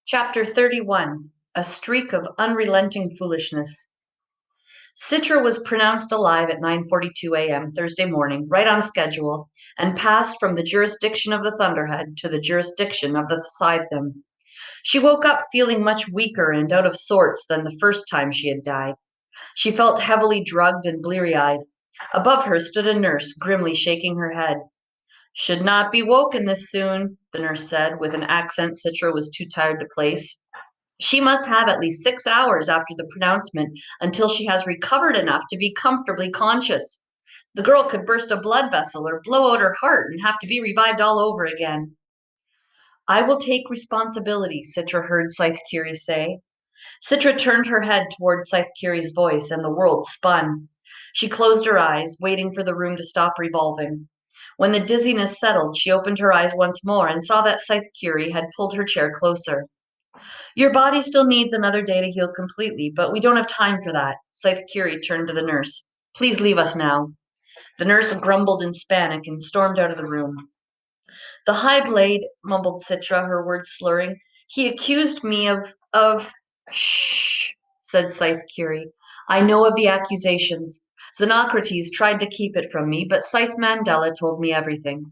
Chapter 31. A Streak of Unrelenting Foolishness. Citra was pronounced alive at 9:42 a.m. Thursday morning, right on schedule, and passed from the jurisdiction of the Thunderhead to the jurisdiction of the Scythedom. She woke up feeling much weaker and out of sorts than the first time she had died. She felt heavily drugged and bleary-eyed. Above her stood a nurse, grimly shaking her head. "Should not be woken this soon," the nurse said, with an accent Citra was too tired to place. "She must have at least 6 hours after the pronouncement until she has recovered enough to be comfortably conscious. The girl could burst a blood vessel or blow out her heart and have to be revived all over again." "I will take responsibility," Citra heard Scythe Curie say. Citra turned her head toward Scythe Curie's voice, and the world spun. She closed her eyes, waiting for the room to stop revolving. When the dizziness settled, she opened her eyes once more and saw that Scythe Curie had pulled her chair closer. "Your body still needs another day to heal completely, but we don't have time for that." Scythe Curie turned to the nurse. "Please leave us now." The nurse grumbled in Spanish and stormed out of the room. "The High Blade," mumbled Citra, her words slurring. "He accused me of—" "Shh," said Scythe Curie. "I know of the accusations. Xenocrates tried to keep it from me, but Scythe Mandela told me everything."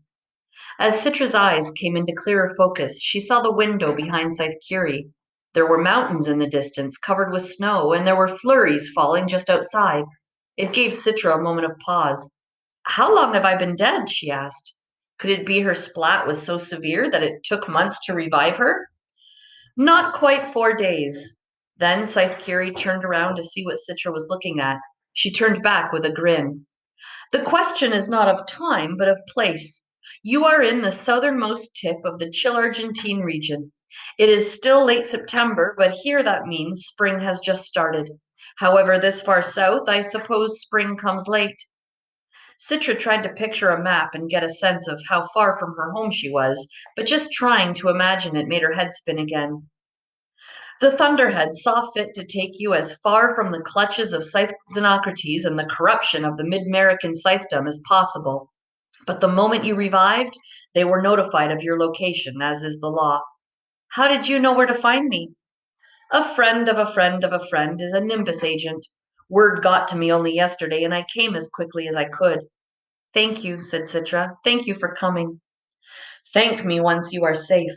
As Citra's eyes came into clearer focus, she saw the window behind Scythe Curie. There were mountains in the distance, covered with snow, and there were flurries falling just outside. It gave Citra a moment of pause. "How long have I been dead?" she asked. Could it be her splat was so severe that it took months to revive her? "Not quite 4 days." Then Scythe Curie turned around to see what Citra was looking at. She turned back with a grin. "The question is not of time, but of place. You are in the southernmost tip of the chill Argentine region. It is still late September, but here that means spring has just started. However, this far south, I suppose spring comes late." Citra tried to picture a map and get a sense of how far from her home she was, but just trying to imagine it made her head spin again. "The Thunderhead saw fit to take you as far from the clutches of Xenocrates and the corruption of the Mid-American Scythedom as possible. But the moment you revived, they were notified of your location, as is the law." "How did you know where to find me?" "A friend of a friend of a friend is a Nimbus agent. Word got to me only yesterday, and I came as quickly as I could." "Thank you," said Citra. "Thank you for coming." "Thank me once you are safe.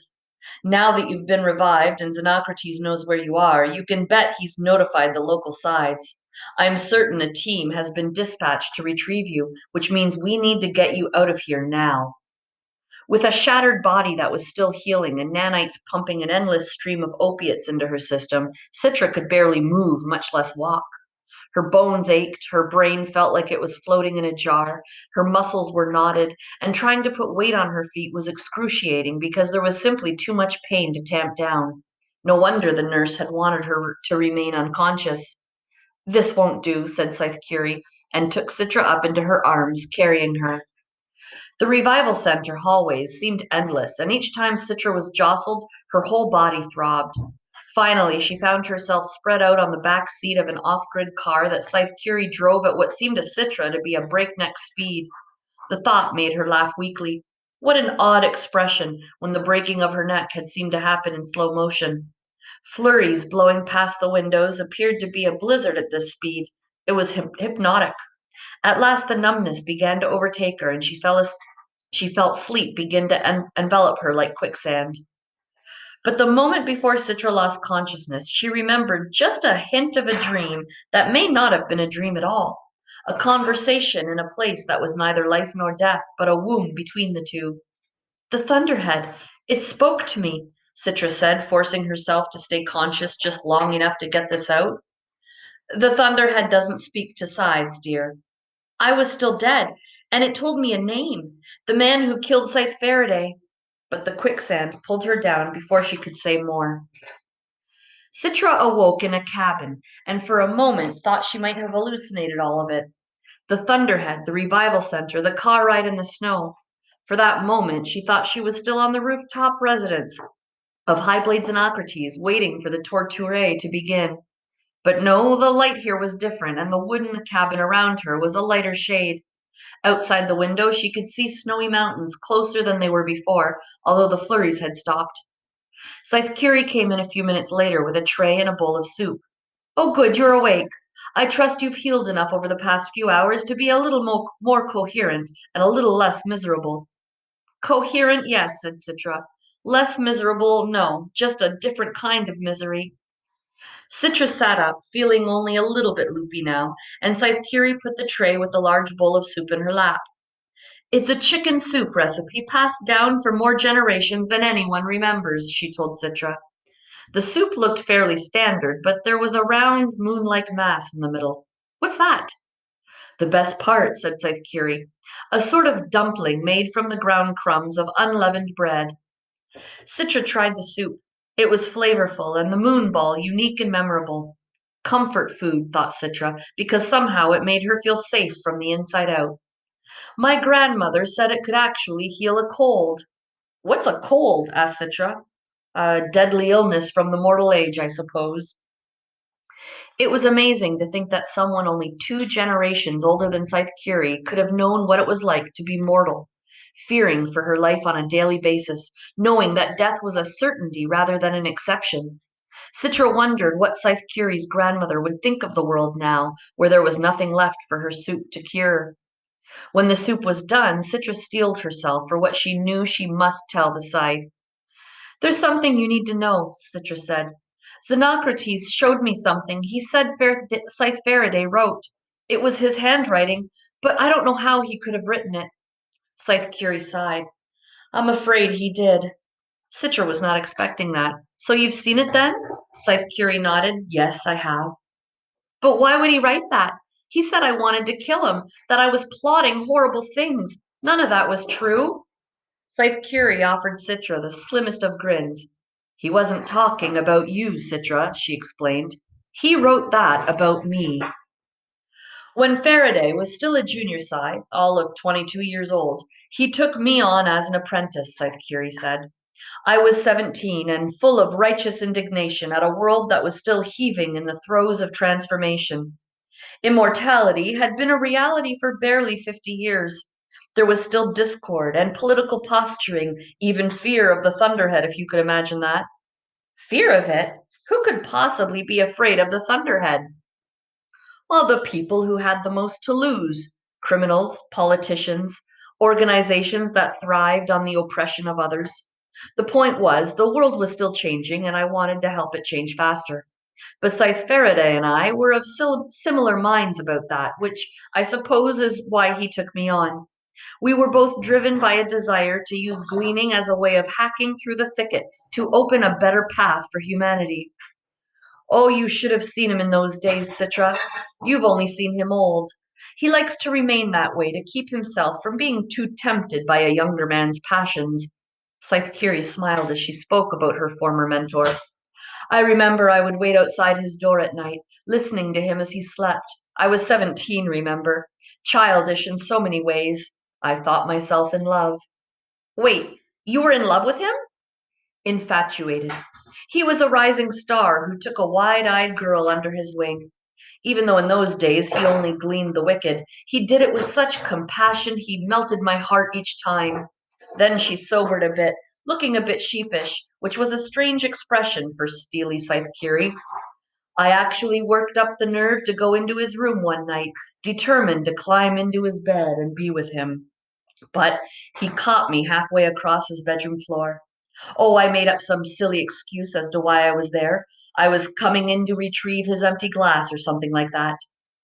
Now that you've been revived and Xenocrates knows where you are, you can bet he's notified the local sides. I'm certain a team has been dispatched to retrieve you, which means we need to get you out of here now." With a shattered body that was still healing and nanites pumping an endless stream of opiates into her system, Citra could barely move, much less walk. Her bones ached, her brain felt like it was floating in a jar, her muscles were knotted, and trying to put weight on her feet was excruciating because there was simply too much pain to tamp down. No wonder the nurse had wanted her to remain unconscious. "This won't do," said Scythe Curie, and took Citra up into her arms, carrying her. The revival center hallways seemed endless, and each time Citra was jostled, her whole body throbbed. Finally, she found herself spread out on the back seat of an off-grid car that Scythe Curie drove at what seemed to Citra to be a breakneck speed. The thought made her laugh weakly. What an odd expression when the breaking of her neck had seemed to happen in slow motion. Flurries blowing past the windows appeared to be a blizzard at this speed. It was hypnotic. At last the numbness began to overtake her, and she felt sleep begin to envelop her like quicksand. But the moment before Citra lost consciousness, she remembered just a hint of a dream that may not have been a dream at all. A conversation in a place that was neither life nor death, but a womb between the two. "The Thunderhead, it spoke to me," Citra said, forcing herself to stay conscious just long enough to get this out. "The Thunderhead doesn't speak to sides, dear. I was still dead, and it told me a name, the man who killed Scythe Faraday." But the quicksand pulled her down before she could say more. Citra awoke in a cabin, and for a moment thought she might have hallucinated all of it. The Thunderhead, the revival center, the car ride in the snow. For that moment she thought she was still on the rooftop residence of Highblades and Ocrates, waiting for the torture to begin. But no, the light here was different, and the wood in the cabin around her was a lighter shade. Outside the window, she could see snowy mountains closer than they were before, although the flurries had stopped. Scythe Curie came in a few minutes later with a tray and a bowl of soup. Oh, good, you're awake. I trust you've healed enough over the past few hours to be a little more coherent and a little less miserable. Coherent, yes, said Citra. Less miserable, no, just a different kind of misery. Citra sat up, feeling only a little bit loopy now, and Scythe Curie put the tray with the large bowl of soup in her lap. It's a chicken soup recipe passed down for more generations than anyone remembers, she told Citra. The soup looked fairly standard, but there was a round, moon-like mass in the middle. What's that? The best part, said Scythe Curie. A sort of dumpling made from the ground crumbs of unleavened bread. Citra tried the soup. It was flavorful, and the moon ball unique and memorable. Comfort food, thought Citra, because somehow it made her feel safe from the inside out. My grandmother said it could actually heal a cold. What's a cold? Asked Citra. A deadly illness from the mortal age, I suppose. It was amazing to think that someone only 2 generations older than Scythe Curie could have known what it was like to be mortal, fearing for her life on a daily basis, knowing that death was a certainty rather than an exception. Citra wondered what Scythe Curie's grandmother would think of the world now, where there was nothing left for her soup to cure. When the soup was done, Citra steeled herself for what she knew she must tell the Scythe. There's something you need to know, Citra said. Xenocrates showed me something he said Scythe Faraday wrote. It was his handwriting, but I don't know how he could have written it. Scythe Curie sighed. I'm afraid he did. Citra was not expecting that. So you've seen it then? Scythe Curie nodded. Yes, I have. But why would he write that? He said I wanted to kill him, that I was plotting horrible things. None of that was true. Scythe Curie offered Citra the slimmest of grins. He wasn't talking about you, Citra, she explained. He wrote that about me. When Faraday was still a junior Scythe, all of 22 years old, he took me on as an apprentice, Scythe Curie said. I was 17 and full of righteous indignation at a world that was still heaving in the throes of transformation. Immortality had been a reality for barely 50 years. There was still discord and political posturing, even fear of the Thunderhead, if you could imagine that. Fear of it? Who could possibly be afraid of the Thunderhead? Well, the people who had the most to lose criminals, politicians, organizations that thrived on the oppression of others. The point was, the world was still changing, and I wanted to help it change faster. Besides, Faraday and I were of similar minds about that, which I suppose is why he took me on. We were both driven by a desire to use gleaning as a way of hacking through the thicket to open a better path for humanity. Oh, you should have seen him in those days, Citra. You've only seen him old. He likes to remain that way to keep himself from being too tempted by a younger man's passions. Scythe Curie smiled as she spoke about her former mentor. I remember I would wait outside his door at night, listening to him as he slept. I was 17, remember. Childish in so many ways. I thought myself in love. Wait, you were in love with him? Infatuated. He was a rising star who took a wide-eyed girl under his wing. Even though in those days he only gleaned the wicked, he did it with such compassion he melted my heart each time. Then she sobered a bit, looking a bit sheepish, which was a strange expression for steely Scythe Curie. I actually worked up the nerve to go into his room one night, determined to climb into his bed and be with him. But he caught me halfway across his bedroom floor. Oh, I made up some silly excuse as to why I was there. I was coming in to retrieve his empty glass or something like that.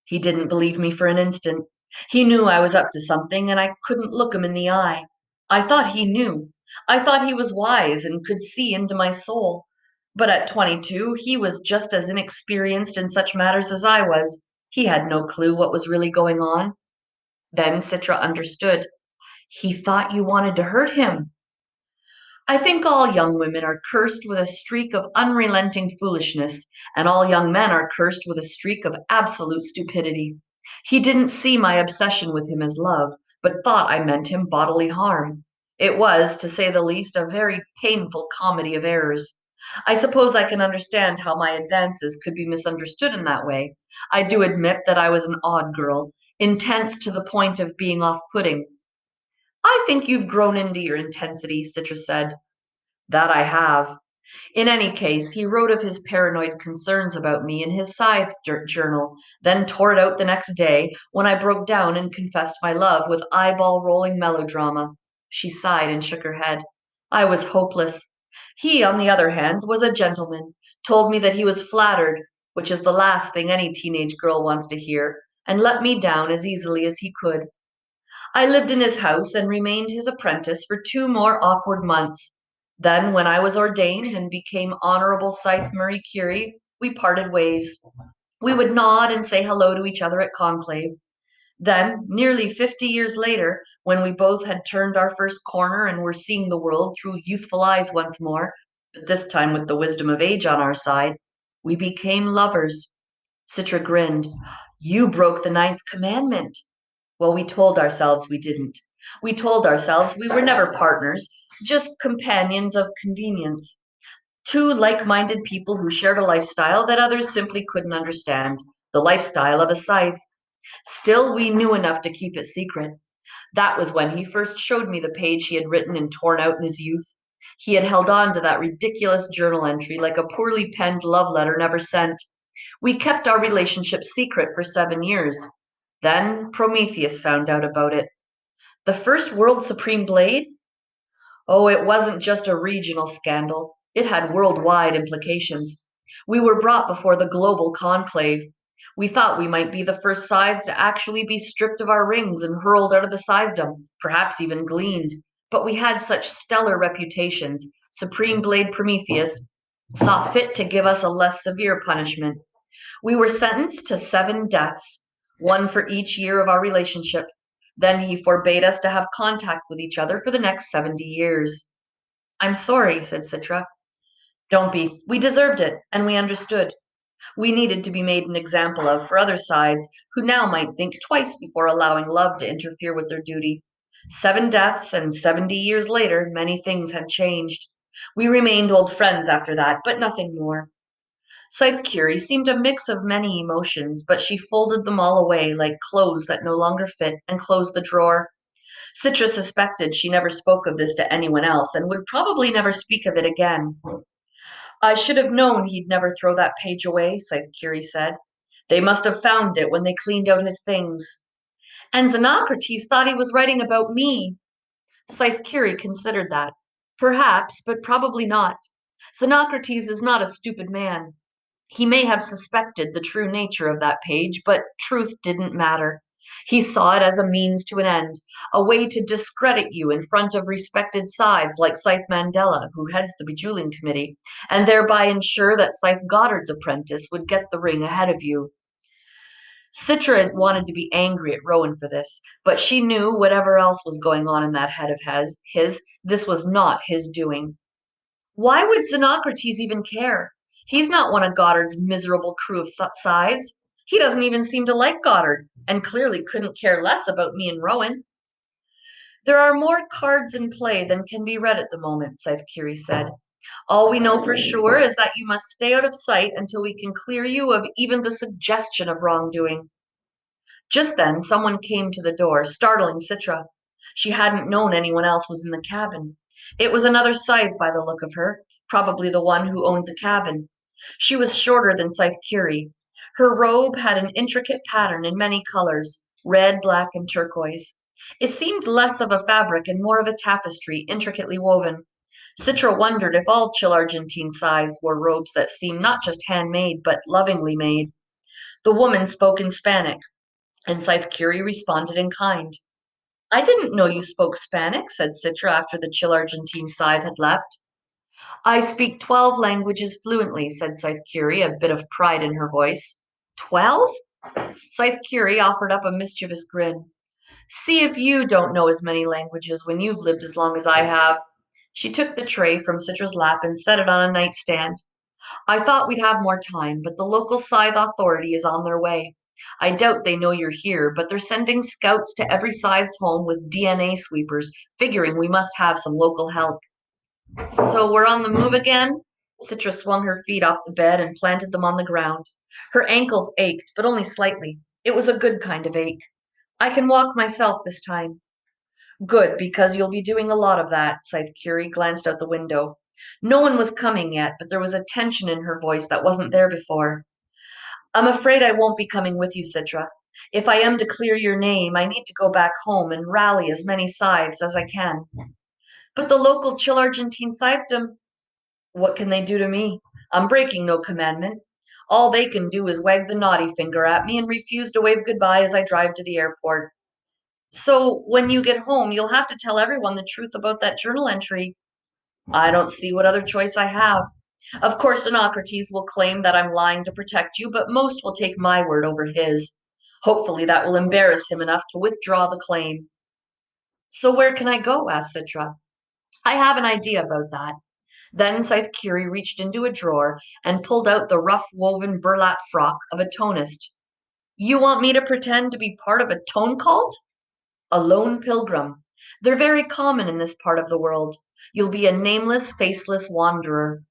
He didn't believe me for an instant. He knew I was up to something, and I couldn't look him in the eye. I thought he knew. I thought he was wise and could see into my soul. But at 22, he was just as inexperienced in such matters as I was. He had no clue what was really going on. Then Citra understood. He thought you wanted to hurt him. I think all young women are cursed with a streak of unrelenting foolishness, and all young men are cursed with a streak of absolute stupidity. He didn't see my obsession with him as love, but thought I meant him bodily harm. It was, to say the least, a very painful comedy of errors. I suppose I can understand how my advances could be misunderstood in that way. I do admit that I was an odd girl, intense to the point of being off-putting. I think you've grown into your intensity, Citra said. That I have. In any case, he wrote of his paranoid concerns about me in his Scythe journal, then tore it out the next day when I broke down and confessed my love with eyeball rolling melodrama. She sighed and shook her head. I was hopeless. He, on the other hand, was a gentleman, told me that he was flattered, which is the last thing any teenage girl wants to hear, and let me down as easily as he could. I lived in his house and remained his apprentice for 2 more awkward months. Then, when I was ordained and became Honorable Scythe Marie Curie, we parted ways. We would nod and say hello to each other at conclave. Then, nearly 50 years later, when we both had turned our first corner and were seeing the world through youthful eyes once more, but this time with the wisdom of age on our side, we became lovers. Citra grinned. You broke the ninth commandment. Well, we told ourselves we didn't. We told ourselves we were never partners, just companions of convenience. Two like minded people who shared a lifestyle that others simply couldn't understand, the lifestyle of a scythe. Still, we knew enough to keep it secret. That was when he first showed me the page he had written and torn out in his youth. He had held on to that ridiculous journal entry like a poorly penned love letter never sent. We kept our relationship secret for 7 years. Then Prometheus found out about it. The first world supreme blade? Oh, it wasn't just a regional scandal. It had worldwide implications. We were brought before the global conclave. We thought we might be the first scythes to actually be stripped of our rings and hurled out of the scythedom, perhaps even gleaned. But we had such stellar reputations. Supreme Blade Prometheus saw fit to give us a less severe punishment. We were sentenced to 7 deaths, one for each year of our relationship. Then he forbade us to have contact with each other for the next 70 years. I'm sorry, said Citra. Don't be. We deserved it, and we understood. We needed to be made an example of for other sides who now might think twice before allowing love to interfere with their duty. 7 deaths, and 70 years later, many things had changed. We remained old friends after that, but nothing more. Scythe Curie seemed a mix of many emotions, but she folded them all away like clothes that no longer fit and closed the drawer. Citra suspected she never spoke of this to anyone else and would probably never speak of it again. I should have known he'd never throw that page away, Scythe Curie said. They must have found it when they cleaned out his things. And Xenocrates thought he was writing about me. Scythe Curie considered that. Perhaps, but probably not. Xenocrates is not a stupid man. He may have suspected the true nature of that page, but truth didn't matter. He saw it as a means to an end, a way to discredit you in front of respected sides like Scythe Mandela, who heads the bejeweling committee, and thereby ensure that Scythe Goddard's apprentice would get the ring ahead of you. Citra wanted to be angry at Rowan for this, but she knew whatever else was going on in that head of his, this was not his doing. Why would Xenocrates even care? He's not one of Goddard's miserable crew of scythes. He doesn't even seem to like Goddard, and clearly couldn't care less about me and Rowan. There are more cards in play than can be read at the moment, Scythe Curie said. All we know for sure is that you must stay out of sight until we can clear you of even the suggestion of wrongdoing. Just then, someone came to the door, startling Citra. She hadn't known anyone else was in the cabin. It was another Scythe by the look of her, probably the one who owned the cabin. She was shorter than Scythe Curie. Her robe had an intricate pattern in many colors, red, black, and turquoise. It seemed less of a fabric and more of a tapestry, intricately woven. Citra wondered if all chill Argentine Scythes wore robes that seemed not just handmade, but lovingly made. The woman spoke in Spanish, and Scythe Curie responded in kind. I didn't know you spoke Spanish, said Citra after the chill Argentine Scythe had left. I speak 12 languages fluently, said Scythe Curie, a bit of pride in her voice. 12? Scythe Curie offered up a mischievous grin. See if you don't know as many languages when you've lived as long as I have. She took the tray from Citra's lap and set it on a nightstand. I thought we'd have more time, but the local Scythe authority is on their way. I doubt they know you're here, but they're sending scouts to every Scythe's home with DNA sweepers, figuring we must have some local help. So we're on the move again? Citra swung her feet off the bed and planted them on the ground. Her ankles ached, but only slightly. It was a good kind of ache. I can walk myself this time. Good, because you'll be doing a lot of that, Scythe Curie glanced out the window. No one was coming yet, but there was a tension in her voice that wasn't there before. I'm afraid I won't be coming with you, Citra. If I am to clear your name, I need to go back home and rally as many Scythes as I can. But the local Chill Argentine Scythedom, what can they do to me? I'm breaking no commandment. All they can do is wag the naughty finger at me and refuse to wave goodbye as I drive to the airport. So when you get home, you'll have to tell everyone the truth about that journal entry. I don't see what other choice I have. Of course, Xenocrates will claim that I'm lying to protect you, but most will take my word over his. Hopefully that will embarrass him enough to withdraw the claim. So where can I go? Asked Citra. I have an idea about that. Then Scythe Curie reached into a drawer and pulled out the rough woven burlap frock of a tonist. You want me to pretend to be part of a tone cult? A lone pilgrim. They're very common in this part of the world. You'll be a nameless, faceless wanderer.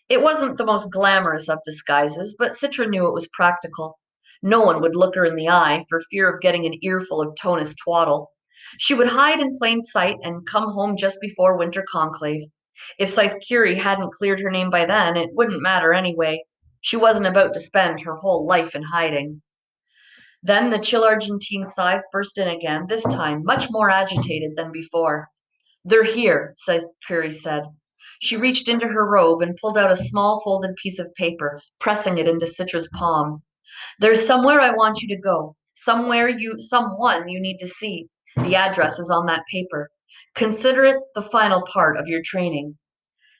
It wasn't the most glamorous of disguises, but Citra knew it was practical. No one would look her in the eye for fear of getting an earful of Tonus twaddle. She would hide in plain sight and come home just before winter conclave. If Scythe Curie hadn't cleared her name by then, it wouldn't matter anyway. She wasn't about to spend her whole life in hiding. Then the chill Argentine Scythe burst in again, this time much more agitated than before. They're here, Curie said. She reached into her robe and pulled out a small folded piece of paper, pressing it into Citra's palm. There's somewhere I want you to go. Someone you need to see. The address is on that paper. Consider it the final part of your training.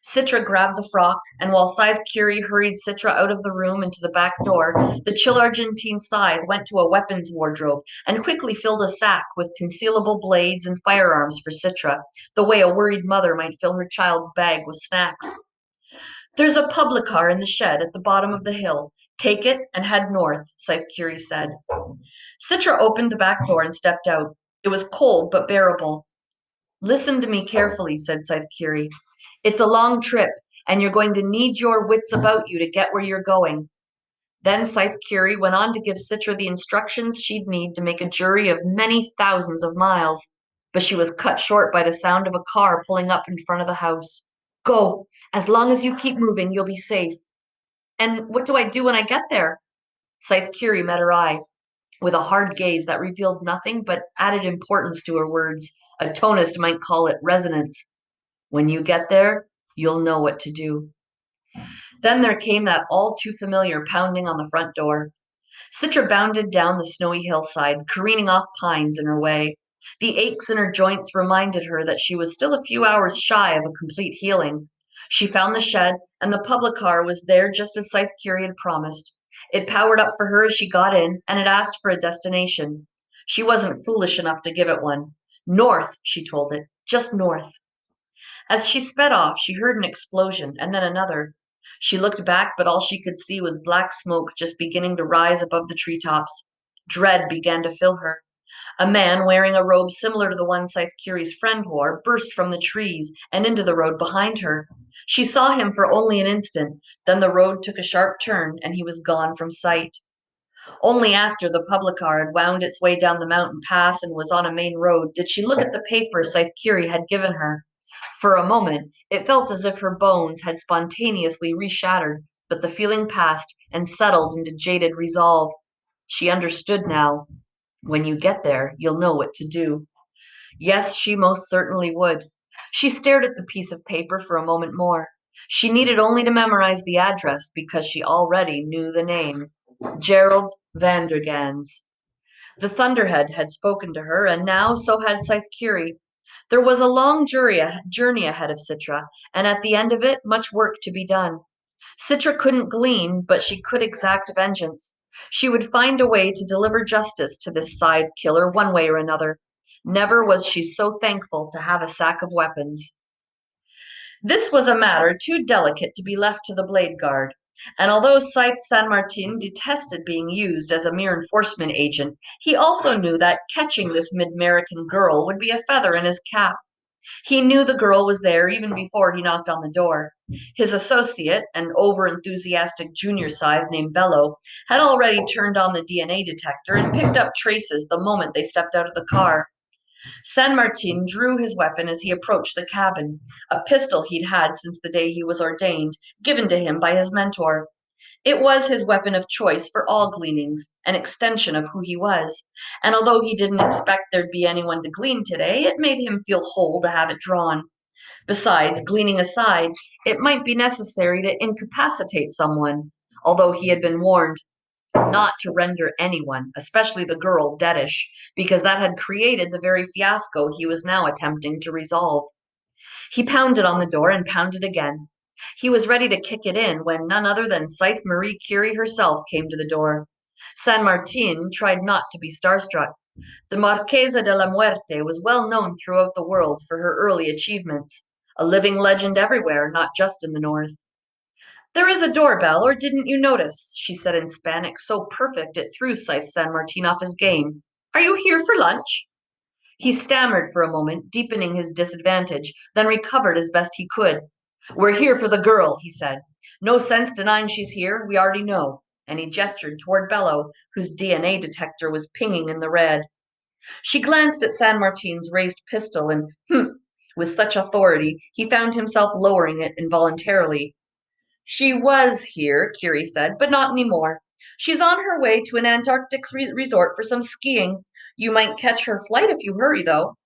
Citra grabbed the frock, and while Scythe Curie hurried Citra out of the room and to the back door, the chill Argentine Scythe went to a weapons wardrobe and quickly filled a sack with concealable blades and firearms for Citra, the way a worried mother might fill her child's bag with snacks. There's a public car in the shed at the bottom of the hill. Take it and head north, Scythe Curie said. Citra opened the back door and stepped out. It was cold but bearable. Listen to me carefully, said Scythe Curie. It's a long trip, and you're going to need your wits about you to get where you're going. Then Scythe Curie went on to give Citra the instructions she'd need to make a journey of many thousands of miles, but she was cut short by the sound of a car pulling up in front of the house. Go. As long as you keep moving, you'll be safe. And what do I do when I get there? Scythe Curie met her eye with a hard gaze that revealed nothing but added importance to her words. A tonist might call it resonance. When you get there, you'll know what to do. Then there came that all too familiar pounding on the front door. Citra bounded down the snowy hillside, careening off pines in her way. The aches in her joints reminded her that she was still a few hours shy of a complete healing. She found the shed, and the public car was there just as Scythe Curie had promised. It powered up for her as she got in, and it asked for a destination. She wasn't foolish enough to give it one. North, she told it, just north. As she sped off, she heard an explosion and then another. She looked back, but all she could see was black smoke just beginning to rise above the treetops. Dread began to fill her. A man wearing a robe similar to the one Scythe Curie's friend wore burst from the trees and into the road behind her. She saw him for only an instant, then the road took a sharp turn and he was gone from sight. Only after the public car had wound its way down the mountain pass and was on a main road did she look at the paper Scythe Curie had given her. For a moment, it felt as if her bones had spontaneously reshattered, but the feeling passed and settled into jaded resolve. She understood now. When you get there, you'll know what to do. Yes, she most certainly would. She stared at the piece of paper for a moment more. She needed only to memorize the address because she already knew the name. Gerald Vandergans. The Thunderhead had spoken to her, and now so had Scythe Curie. There was a long journey ahead of Citra, and at the end of it, much work to be done. Citra couldn't glean, but she could exact vengeance. She would find a way to deliver justice to this scythe killer one way or another. Never was she so thankful to have a sack of weapons. This was a matter too delicate to be left to the blade guard, and although Scythe San Martin detested being used as a mere enforcement agent, he also knew that catching this mid-American girl would be a feather in his cap. He knew the girl was there even before he knocked on the door. His associate, an over-enthusiastic junior scythe named Bello, had already turned on the DNA detector and picked up traces the moment they stepped out of the car. San Martin drew his weapon as he approached the cabin, a pistol he'd had since the day he was ordained, given to him by his mentor. It was his weapon of choice for all gleanings, an extension of who he was, and although he didn't expect there'd be anyone to glean today, it made him feel whole to have it drawn. Besides, gleaning aside, it might be necessary to incapacitate someone, although he had been warned not to render anyone, especially the girl, deadish, because that had created the very fiasco he was now attempting to resolve. He pounded on the door and pounded again. He was ready to kick it in when none other than Scythe Marie Curie herself came to the door. San Martin tried not to be starstruck. The Marquesa de la Muerte was well known throughout the world for her early achievements, a living legend everywhere, not just in the north. There is a doorbell, or didn't you notice? She said in Spanish so perfect it threw Scythe San Martin off his game. Are you here for lunch? He stammered for a moment, deepening his disadvantage, then recovered as best he could. We're here for the girl, he said. No sense denying she's here, we already know. And he gestured toward Bello, whose DNA detector was pinging in the red. She glanced at San Martin's raised pistol and, with such authority, he found himself lowering it involuntarily. She was here, Curie said, but not anymore. She's on her way to an Antarctic resort for some skiing. You might catch her flight if you hurry, though.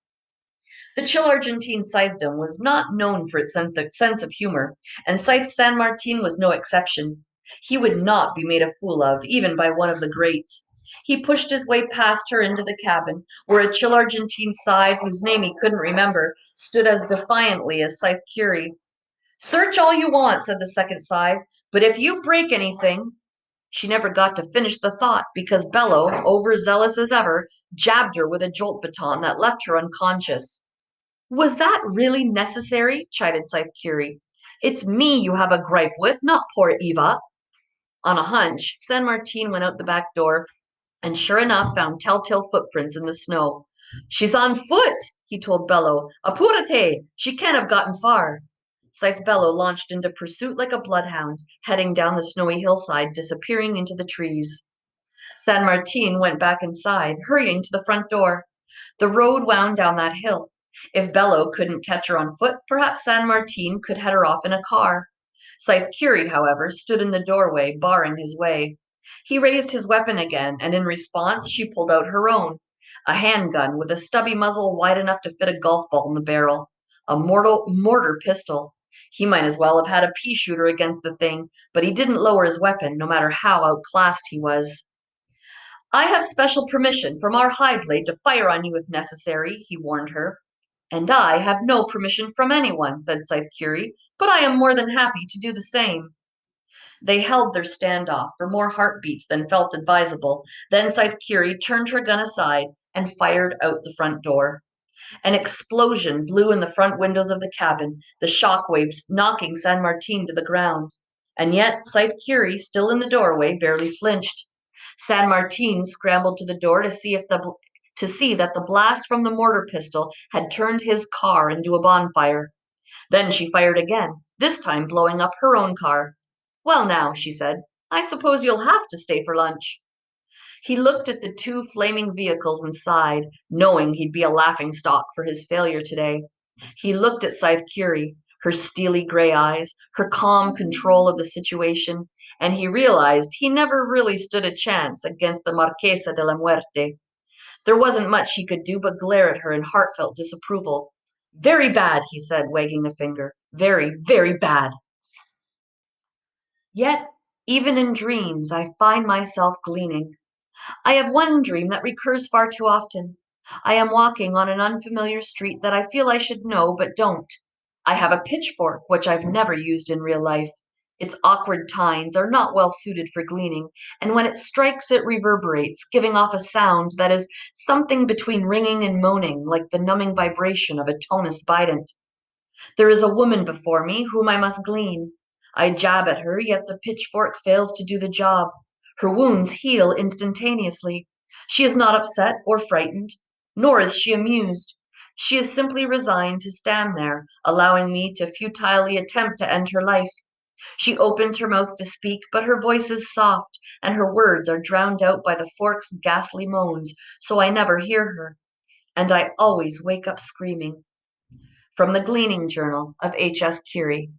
The chill Argentine Scythedom was not known for its sense of humor, and Scythe San Martin was no exception. He would not be made a fool of, even by one of the greats. He pushed his way past her into the cabin, where a chill Argentine Scythe, whose name he couldn't remember, stood as defiantly as Scythe Curie. Search all you want, said the second Scythe, but if you break anything. She never got to finish the thought because Bello, overzealous as ever, jabbed her with a jolt baton that left her unconscious. Was that really necessary? Chided Scythe Curie. It's me you have a gripe with, not poor Eva. On a hunch, San Martin went out the back door and sure enough found telltale footprints in the snow. She's on foot, he told Bello. Apurate! She can't have gotten far. Scythe Bello launched into pursuit like a bloodhound, heading down the snowy hillside, disappearing into the trees. San Martin went back inside, hurrying to the front door. The road wound down that hill. If Bello couldn't catch her on foot, perhaps San Martin could head her off in a car. Scythe Curie, however, stood in the doorway, barring his way. He raised his weapon again, and in response, she pulled out her own, a handgun with a stubby muzzle wide enough to fit a golf ball in the barrel, a mortar pistol. He might as well have had a pea shooter against the thing, but he didn't lower his weapon, no matter how outclassed he was. I have special permission from our High Blade to fire on you if necessary, he warned her. And I have no permission from anyone, said Scythe Curie, but I am more than happy to do the same. They held their standoff for more heartbeats than felt advisable. Then Scythe Curie turned her gun aside and fired out the front door. An explosion blew in the front windows of the cabin, the shock waves knocking San Martin to the ground. And yet Scythe Curie, still in the doorway, barely flinched. San Martin scrambled to the door to see that the blast from the mortar pistol had turned his car into a bonfire. Then she fired again, this time blowing up her own car. Well now, she said, I suppose you'll have to stay for lunch. He looked at the two flaming vehicles and sighed, knowing he'd be a laughingstock for his failure today. He looked at Scythe Curie, her steely gray eyes, her calm control of the situation, and he realized he never really stood a chance against the Marquesa de la Muerte. There wasn't much he could do but glare at her in heartfelt disapproval. Very bad, he said, wagging a finger. Very, very bad. Yet, even in dreams, I find myself gleaning. I have one dream that recurs far too often. I am walking on an unfamiliar street that I feel I should know but don't. I have a pitchfork, which I've never used in real life. Its awkward tines are not well suited for gleaning, and when it strikes, it reverberates, giving off a sound that is something between ringing and moaning, like the numbing vibration of a tonus bident. There is a woman before me whom I must glean. I jab at her, yet the pitchfork fails to do the job. Her wounds heal instantaneously. She is not upset or frightened, nor is she amused. She is simply resigned to stand there, allowing me to futilely attempt to end her life. She opens her mouth to speak, but her voice is soft, and her words are drowned out by the fork's ghastly moans, so I never hear her. and I always wake up screaming. From the Gleaning Journal of H.S. Curie.